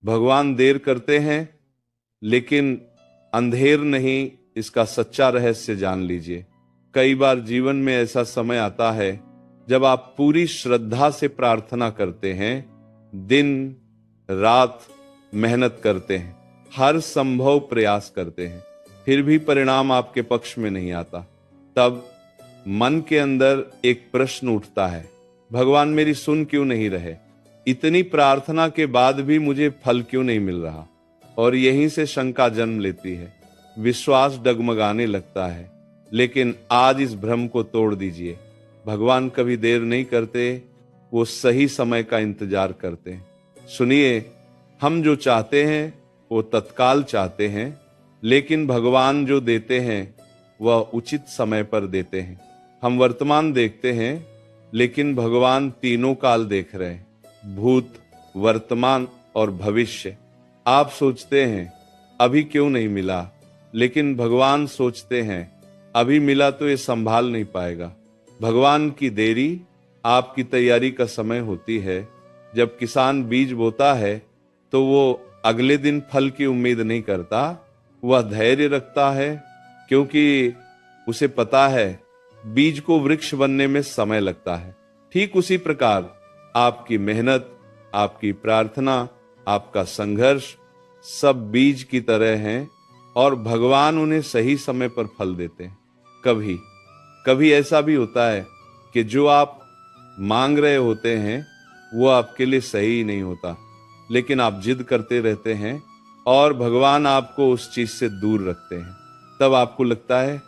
भगवान देर करते हैं, लेकिन अंधेर नहीं, इसका सच्चा रहस्य जान लीजिए। कई बार जीवन में ऐसा समय आता है जब आप पूरी श्रद्धा से प्रार्थना करते हैं, दिन रात मेहनत करते हैं, हर संभव प्रयास करते हैं, फिर भी परिणाम आपके पक्ष में नहीं आता। तब मन के अंदर एक प्रश्न उठता है, भगवान मेरी सुन क्यों नहीं रहे? इतनी प्रार्थना के बाद भी मुझे फल क्यों नहीं मिल रहा? और यहीं से शंका जन्म लेती है, विश्वास डगमगाने लगता है। लेकिन आज इस भ्रम को तोड़ दीजिए। भगवान कभी देर नहीं करते, वो सही समय का इंतजार करते हैं। सुनिए, हम जो चाहते हैं वो तत्काल चाहते हैं, लेकिन भगवान जो देते हैं वह उचित समय पर देते हैं। हम वर्तमान देखते हैं, लेकिन भगवान तीनों काल देख रहे हैं, भूत, वर्तमान और भविष्य। आप सोचते हैं अभी क्यों नहीं मिला, लेकिन भगवान सोचते हैं अभी मिला तो ये संभाल नहीं पाएगा। भगवान की देरी आपकी तैयारी का समय होती है। जब किसान बीज बोता है तो वो अगले दिन फल की उम्मीद नहीं करता, वह धैर्य रखता है, क्योंकि उसे पता है बीज को वृक्ष बनने में समय लगता है। ठीक उसी प्रकार आपकी मेहनत, आपकी प्रार्थना, आपका संघर्ष सब बीज की तरह हैं और भगवान उन्हें सही समय पर फल देते हैं। कभी कभी ऐसा भी होता है कि जो आप मांग रहे होते हैं वो आपके लिए सही ही नहीं होता, लेकिन आप जिद करते रहते हैं और भगवान आपको उस चीज से दूर रखते हैं। तब आपको लगता है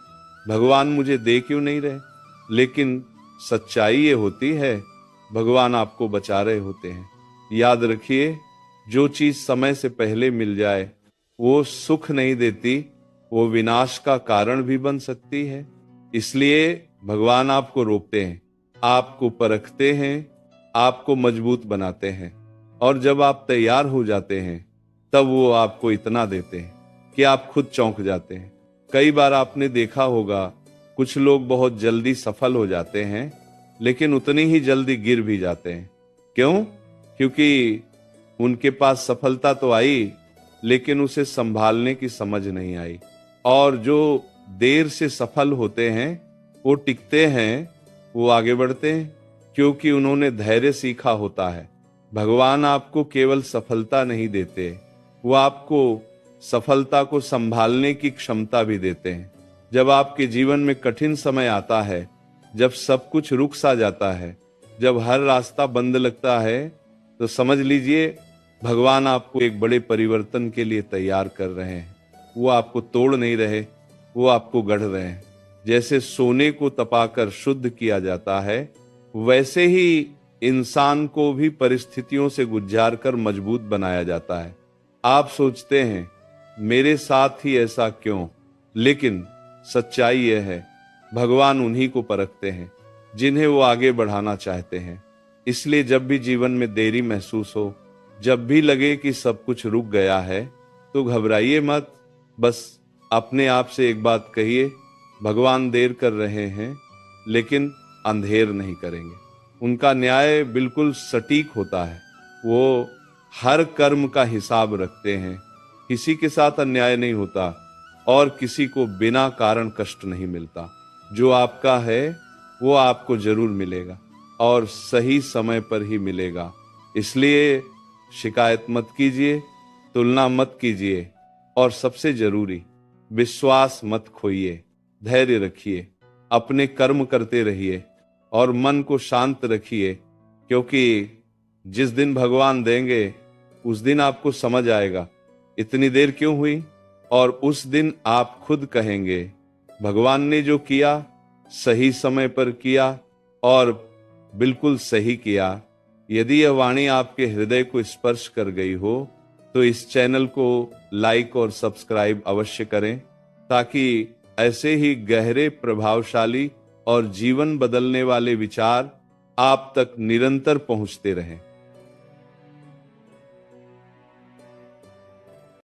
भगवान मुझे दे क्यों नहीं रहे, लेकिन सच्चाई ये होती है भगवान आपको बचा रहे होते हैं। याद रखिए, जो चीज समय से पहले मिल जाए वो सुख नहीं देती, वो विनाश का कारण भी बन सकती है। इसलिए भगवान आपको रोकते हैं, आपको परखते हैं, आपको मजबूत बनाते हैं, और जब आप तैयार हो जाते हैं तब वो आपको इतना देते हैं कि आप खुद चौंक जाते हैं। कई बार आपने देखा होगा, कुछ लोग बहुत जल्दी सफल हो जाते हैं, लेकिन उतनी ही जल्दी गिर भी जाते हैं। क्यों? क्योंकि उनके पास सफलता तो आई, लेकिन उसे संभालने की समझ नहीं आई। और जो देर से सफल होते हैं वो टिकते हैं, वो आगे बढ़ते हैं, क्योंकि उन्होंने धैर्य सीखा होता है। भगवान आपको केवल सफलता नहीं देते, वो आपको सफलता को संभालने की क्षमता भी देते हैं। जब आपके जीवन में कठिन समय आता है, जब सब कुछ रुक सा जाता है, जब हर रास्ता बंद लगता है, तो समझ लीजिए भगवान आपको एक बड़े परिवर्तन के लिए तैयार कर रहे हैं। वो आपको तोड़ नहीं रहे, वो आपको गढ़ रहे हैं। जैसे सोने को तपाकर शुद्ध किया जाता है, वैसे ही इंसान को भी परिस्थितियों से गुजार कर मजबूत बनाया जाता है। आप सोचते हैं मेरे साथ ही ऐसा क्यों, लेकिन सच्चाई यह है भगवान उन्हीं को परखते हैं जिन्हें वो आगे बढ़ाना चाहते हैं। इसलिए जब भी जीवन में देरी महसूस हो, जब भी लगे कि सब कुछ रुक गया है, तो घबराइए मत। बस अपने आप से एक बात कहिए, भगवान देर कर रहे हैं, लेकिन अंधेर नहीं करेंगे। उनका न्याय बिल्कुल सटीक होता है। वो हर कर्म का हिसाब रखते हैं, किसी के साथ अन्याय नहीं होता और किसी को बिना कारण कष्ट नहीं मिलता। जो आपका है वो आपको जरूर मिलेगा और सही समय पर ही मिलेगा। इसलिए शिकायत मत कीजिए, तुलना मत कीजिए, और सबसे जरूरी विश्वास मत खोइए। धैर्य रखिए, अपने कर्म करते रहिए और मन को शांत रखिए, क्योंकि जिस दिन भगवान देंगे उस दिन आपको समझ आएगा इतनी देर क्यों हुई, और उस दिन आप खुद कहेंगे भगवान ने जो किया सही समय पर किया और बिल्कुल सही किया। यदि यह वाणी आपके हृदय को स्पर्श कर गई हो तो इस चैनल को लाइक और सब्सक्राइब अवश्य करें, ताकि ऐसे ही गहरे, प्रभावशाली और जीवन बदलने वाले विचार आप तक निरंतर पहुंचते रहें।